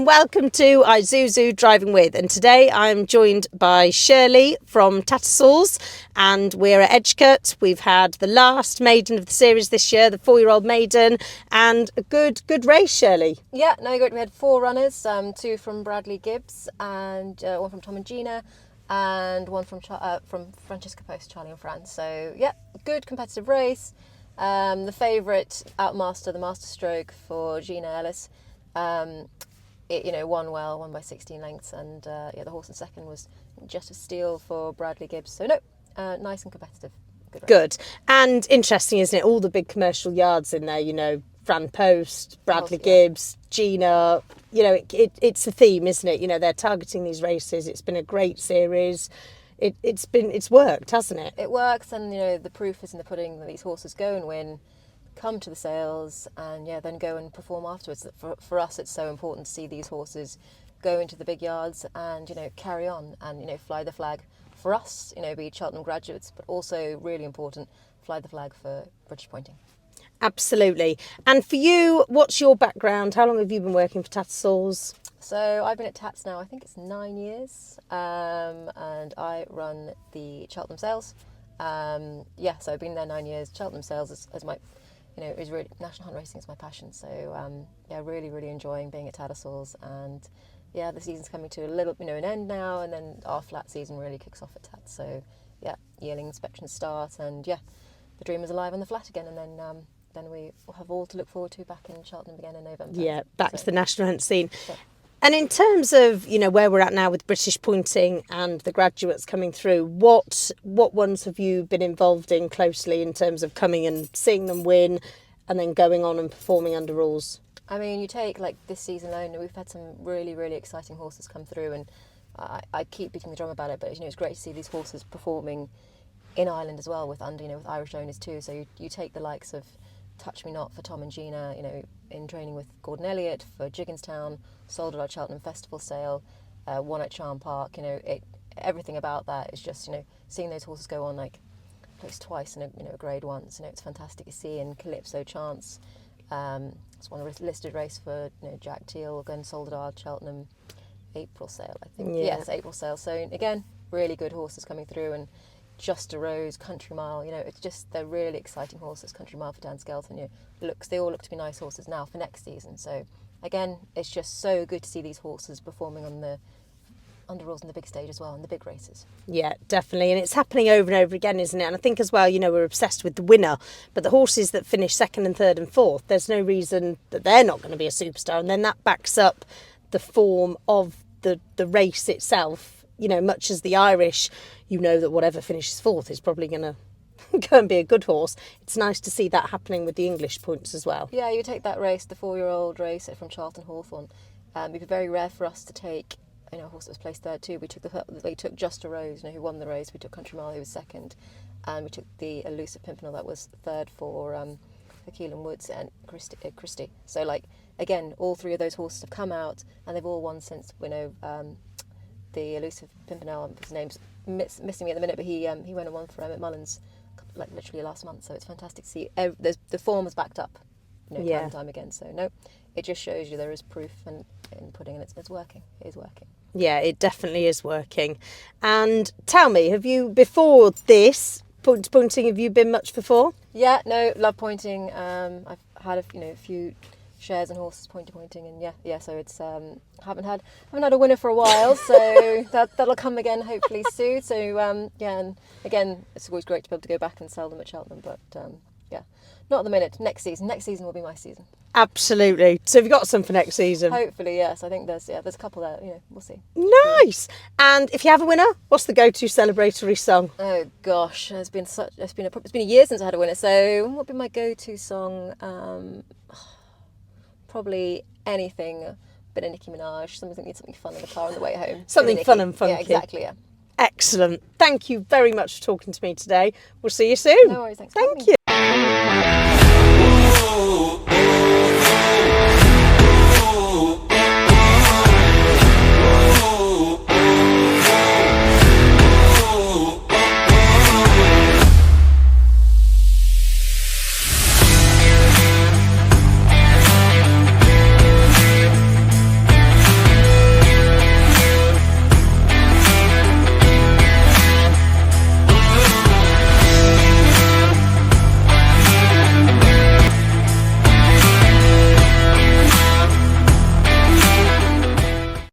and welcome to Isuzu Driving With. And today I'm joined by Shirley from Tattersalls, and we're at Edgecote. We've had the last maiden of the series this year, the 4-year-old maiden, and a good race, Shirley. Yeah, no, good. We had 4 runners, 2 from Bradley Gibbs, and 1 from Tom and Gina, and 1 from Francesca Post, Charlie and Fran. So yeah, good competitive race. The favourite outmaster, the master stroke for Gina Ellis. It won well, won by 16 lengths, and the horse in second was just a steal for Bradley Gibbs. So no, nice and competitive. Good. And interesting, isn't it? All the big commercial yards in there, Fran Post, Bradley Gibbs, Gina, it's a theme, isn't it? They're targeting these races. It's been a great series. It's worked, hasn't it? It works, and the proof is in the pudding that these horses go and win, come to the sales, and then go and perform afterwards. For us, it's so important to see these horses go into the big yards and carry on and fly the flag for us, be Cheltenham graduates, but also really important, fly the flag for British pointing. Absolutely. And for you, what's your background? How long have you been working for Tattersalls? So I've been at Tats now, I think it's 9 years, and I run the Cheltenham Sales. So I've been there 9 years. Cheltenham Sales is my, is really, national hunt racing is my passion. So really enjoying being at Tattersalls, and the season's coming to a little, an end now, and then our flat season really kicks off at Tats. So yearling inspections start, and the dream is alive on the flat again, and then we have all to look forward to back in Cheltenham again in November. Yeah, back to the national hunt scene. Yeah. And in terms of, where we're at now with British pointing and the graduates coming through, what ones have you been involved in closely in terms of coming and seeing them win and then going on and performing under rules? I mean, you take like this season alone, we've had some really exciting horses come through, and I keep beating the drum about it, but it's great to see these horses performing in Ireland as well with with Irish owners too. So you take the likes of Touch Me Not for Tom and Gina, in training with Gordon Elliott for Jigginstown, sold at our Cheltenham Festival sale, won at Charm Park. Everything about that is just seeing those horses go on, like placed twice in a grade once. It's fantastic to see. And Calypso Chance, it's won a listed race for Jack Teal, again sold at our Cheltenham April sale, I think. Yes, April sale. So again, really good horses coming through, and Just a Rose, Country Mile, it's just, they're really exciting horses. Country Mile for Dan Skelton, they all look to be nice horses now for next season. So again, it's just so good to see these horses performing on the under rules in the big stage as well, in the big races. Yeah, definitely. And it's happening over and over again, isn't it? And I think as well, we're obsessed with the winner, but the horses that finish second and third and fourth, there's no reason that they're not going to be a superstar. And then that backs up the form of the race itself. Much as the Irish, that whatever finishes fourth is probably going to go and be a good horse. It's nice to see that happening with the English points as well. Yeah, you take that race, the 4-year-old race from Charlton Hawthorn. It'd be very rare for us to take a horse that was placed third too. We took Just a Rose, who won the race. We took Country Mile, who was second, and we took the Elusive Pimpernel that was third for Keelan Woods and Christie. So again, all 3 of those horses have come out, and they've all won since the Elusive Pimpernel, his name's missing me at the minute, but he went and won for Emmett Mullins literally last month. So it's fantastic to see the form was backed up time and time again. So no, it just shows you there is proof in pudding, and it's working. It is working. Yeah, it definitely is working. And tell me, have you, before this pointing, have you been much before? Yeah, no, love pointing. I've had a few shares and horses pointing, and so it's haven't had a winner for a while, so that'll come again hopefully soon. So and again, it's always great to be able to go back and sell them at Cheltenham, but not at the minute. Next season will be my season. Absolutely. So have you got some for next season? Hopefully, yes. I think there's a couple there. We'll see. Nice. And if you have a winner, what's the go-to celebratory song? Oh gosh, it's been a year since I had a winner. So what would be my go-to song? Probably anything, a bit of Nicki Minaj, something fun in the car on the way home. Something fun and funky. Yeah, exactly, yeah. Excellent. Thank you very much for talking to me today. We'll see you soon. No worries, thanks. Thank you.